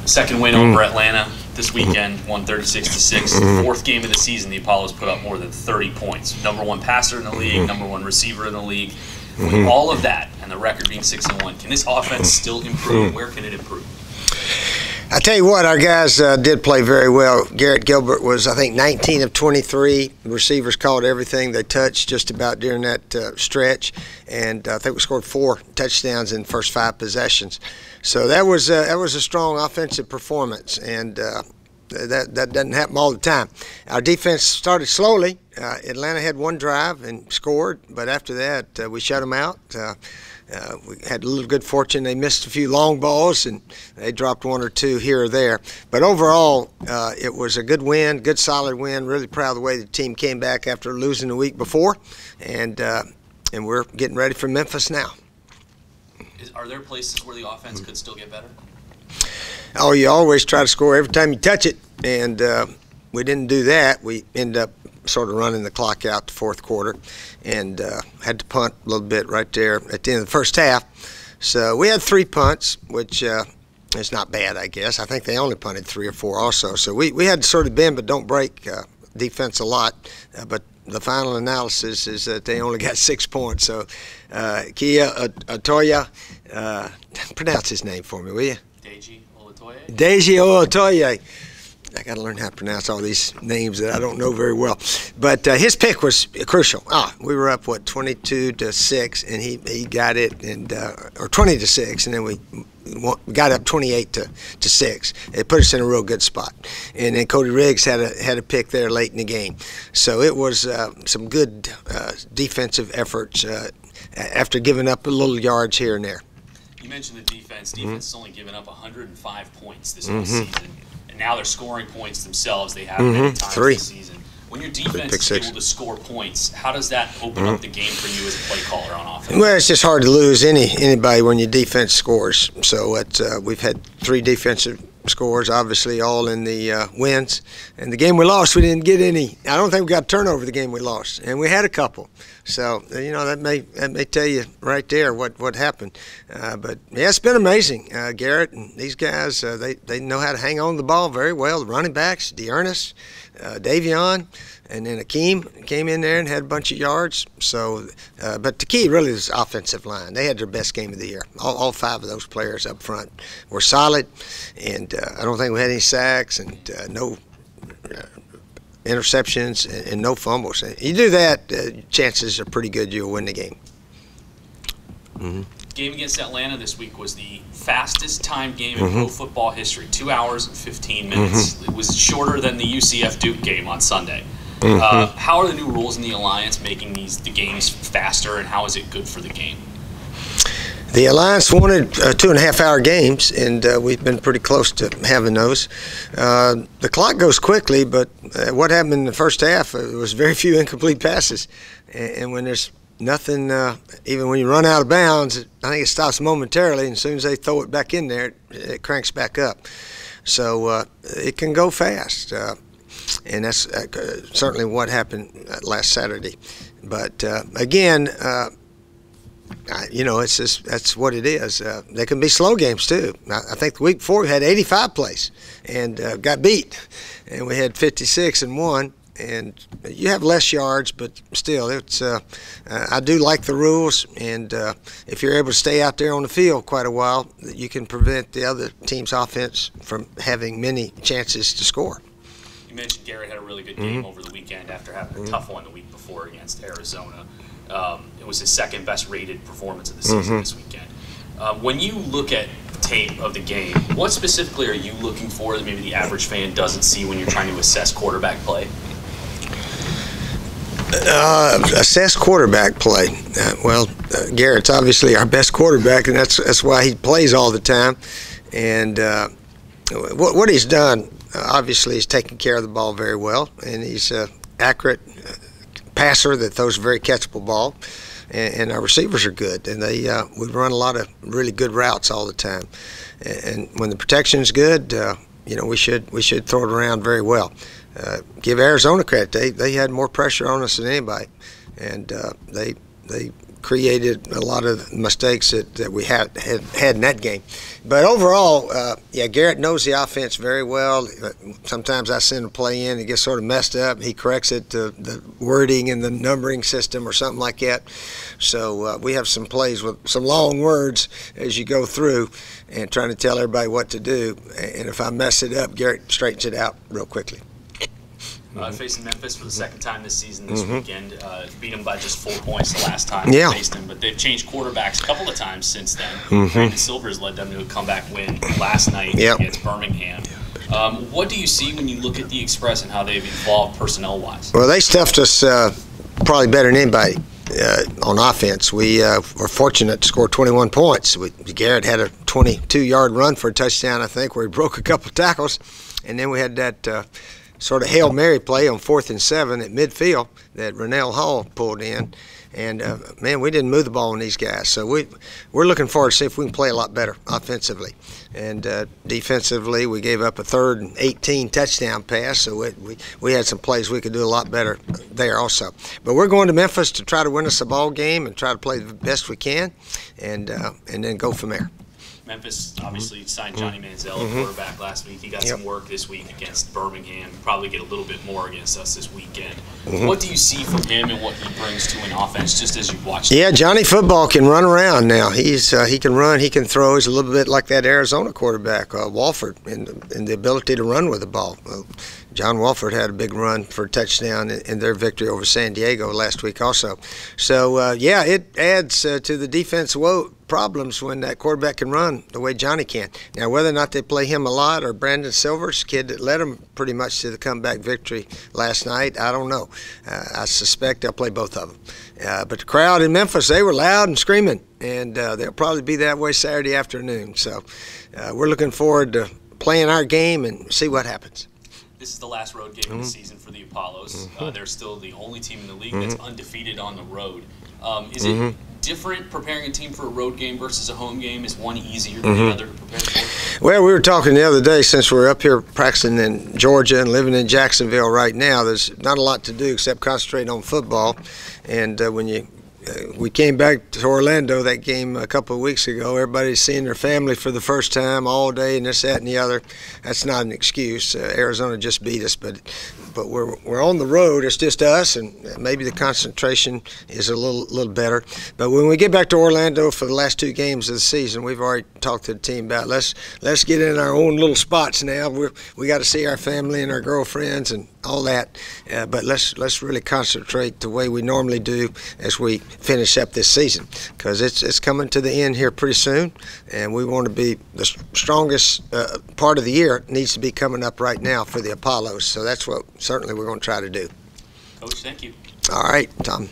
Second win over Atlanta this weekend, won 36-6. Fourth game of the season, the Apollos put up more than 30 points. Number one passer in the league, number one receiver in the league. With all of that and the record being 6-1, can this offense still improve? Where can it improve? I tell you what, our guys did play very well. Garrett Gilbert was, I think, 19 of 23. The receivers caught everything they touched just about during that stretch, and I think we scored 4 touchdowns in the first 5 possessions. So that was a strong offensive performance, and that doesn't happen all the time. Our defense started slowly. Atlanta had one drive and scored, but after that we shut them out. We had a little good fortune. They missed a few long balls, and they dropped 1 or 2 here or there. But overall, it was a good win, good solid win. Really proud of the way the team came back after losing the week before, and we're getting ready for Memphis now. Are there places where the offense could still get better? Oh, you always try to score every time you touch it, and we didn't do that. We ended up sort of running the clock out the fourth quarter, and had to punt a little bit right there at the end of the first half. So we had 3 punts, which is not bad, I guess. I think they only punted 3 or 4 also. So we had to sort of bend but don't break defense a lot. But the final analysis is that they only got 6 points. So Kia Otoya, pronounce his name for me, will you? Deji Olatoye. I got to learn how to pronounce all these names that I don't know very well. But his pick was crucial. We were up, 22-6, and he got it, and or 20-6, and then we got up 28-6. It put us in a real good spot. And then Cody Riggs had a pick there late in the game. So it was some good defensive efforts after giving up a little yards here and there. You mentioned the defense. Defense has only given up 105 points this whole season. And now they're scoring points themselves. They have many times this season. When your defense is able to score points, how does that open up the game for you as a play caller on offense? Well, it's just hard to lose anybody when your defense scores. So we've had 3 defensive scores, obviously, all in the wins. And the game we lost, we didn't get any. I don't think we got a turnover the game we lost, and we had a couple. So that may tell you right there what happened. But yeah, it's been amazing. Garrett and these guys, they know how to hang on the ball very well. The running backs, Dearness, Davion, and then Akeem came in there and had a bunch of yards. So, but the key really is offensive line. They had their best game of the year. All 5 of those players up front were solid, and I don't think we had any sacks and no interceptions and no fumbles. You do that, chances are pretty good you'll win the game. Game against Atlanta this week was the fastest timed game in pro football history, 2 hours and 15 minutes. It was shorter than the UCF Duke game on Sunday. How are the new rules in the Alliance making the games faster, and how is it good for the game? The Alliance wanted 2.5-hour games, and we've been pretty close to having those. The clock goes quickly, but what happened in the first half, there was very few incomplete passes. And when there's nothing, even when you run out of bounds, I think it stops momentarily, and as soon as they throw it back in there, it cranks back up. So it can go fast, and that's certainly what happened last Saturday. But again, it's just, that's what it is. They can be slow games too. I think the week before we had 85 plays and got beat, and we had 56 and won. And you have less yards, but still, it's. I do like the rules, and if you're able to stay out there on the field quite a while, you can prevent the other team's offense from having many chances to score. You mentioned Garrett had a really good game over the weekend after having a tough one the week before against Arizona. It was his second best rated performance of the season this weekend. When you look at tape of the game, what specifically are you looking for that maybe the average fan doesn't see when you're trying to assess quarterback play? Assess quarterback play. Garrett's obviously our best quarterback, and that's why he plays all the time. And what he's done, obviously, is taking care of the ball very well, and he's an accurate passer that throws a very catchable ball. And our receivers are good, and we run a lot of really good routes all the time. And when the protection's good, we should throw it around very well. Give Arizona credit; they had more pressure on us than anybody, and they created a lot of mistakes that we had in that game. But overall, Garrett knows the offense very well. Sometimes I send a play in, it gets sort of messed up. He corrects it to the wording in the numbering system or something like that. So we have some plays with some long words as you go through and trying to tell everybody what to do. And if I mess it up, Garrett straightens it out real quickly. Facing Memphis for the second time this season, this weekend. Beat them by just 4 points the last time they faced them, but they've changed quarterbacks a couple of times since then. Brandon Silvers led them to a comeback win last night against Birmingham. What do you see when you look at the Express and how they've evolved personnel-wise? Well, they stuffed us probably better than anybody on offense. We were fortunate to score 21 points. Garrett had a 22-yard run for a touchdown, I think, where he broke a couple of tackles, and then we had that sort of Hail Mary play on 4th and 7 at midfield that Rennell Hall pulled in. And, man, we didn't move the ball on these guys. So we're looking forward to see if we can play a lot better offensively. And defensively, we gave up a 3rd and 18 touchdown pass. So we had some plays we could do a lot better there also. But we're going to Memphis to try to win us a ball game and try to play the best we can and then go from there. Memphis obviously signed Johnny Manziel, quarterback, last week. He got some work this week against Birmingham. Probably get a little bit more against us this weekend. What do you see from him and what he brings to an offense, just as you've watched him? Yeah, Johnny Football can run around now. He can run, he can throw. He's a little bit like that Arizona quarterback, Walford, in the ability to run with the ball. John Walford had a big run for a touchdown in their victory over San Diego last week also. So, it adds to the defense problems when that quarterback can run the way Johnny can. Now, whether or not they play him a lot or Brandon Silvers, kid that led them pretty much to the comeback victory last night, I don't know. I suspect they'll play both of them. But the crowd in Memphis, they were loud and screaming, and they'll probably be that way Saturday afternoon. So we're looking forward to playing our game and see what happens. This is the last road game of the season for the Apollos. They're still the only team in the league that's undefeated on the road. Is it different preparing a team for a road game versus a home game? Is one easier than the other to prepare for? Well, we were talking the other day, since we're up here practicing in Georgia and living in Jacksonville right now, there's not a lot to do except concentrate on football. And we came back to Orlando, that game a couple of weeks ago. Everybody's seeing their family for the first time all day and this, that, and the other. That's not an excuse. Arizona just beat us, but we're on the road. It's just us, and maybe the concentration is a little better. But when we get back to Orlando for the last 2 games of the season, we've already talked to the team about let's get in our own little spots now. We got to see our family and our girlfriends and all that. But let's really concentrate the way we normally do as we finish up this season, because it's coming to the end here pretty soon, and we want to be the strongest part of the year. It needs to be coming up right now for the Apollos. So that's what certainly we're going to try to do. Coach, thank you. All right, Tom.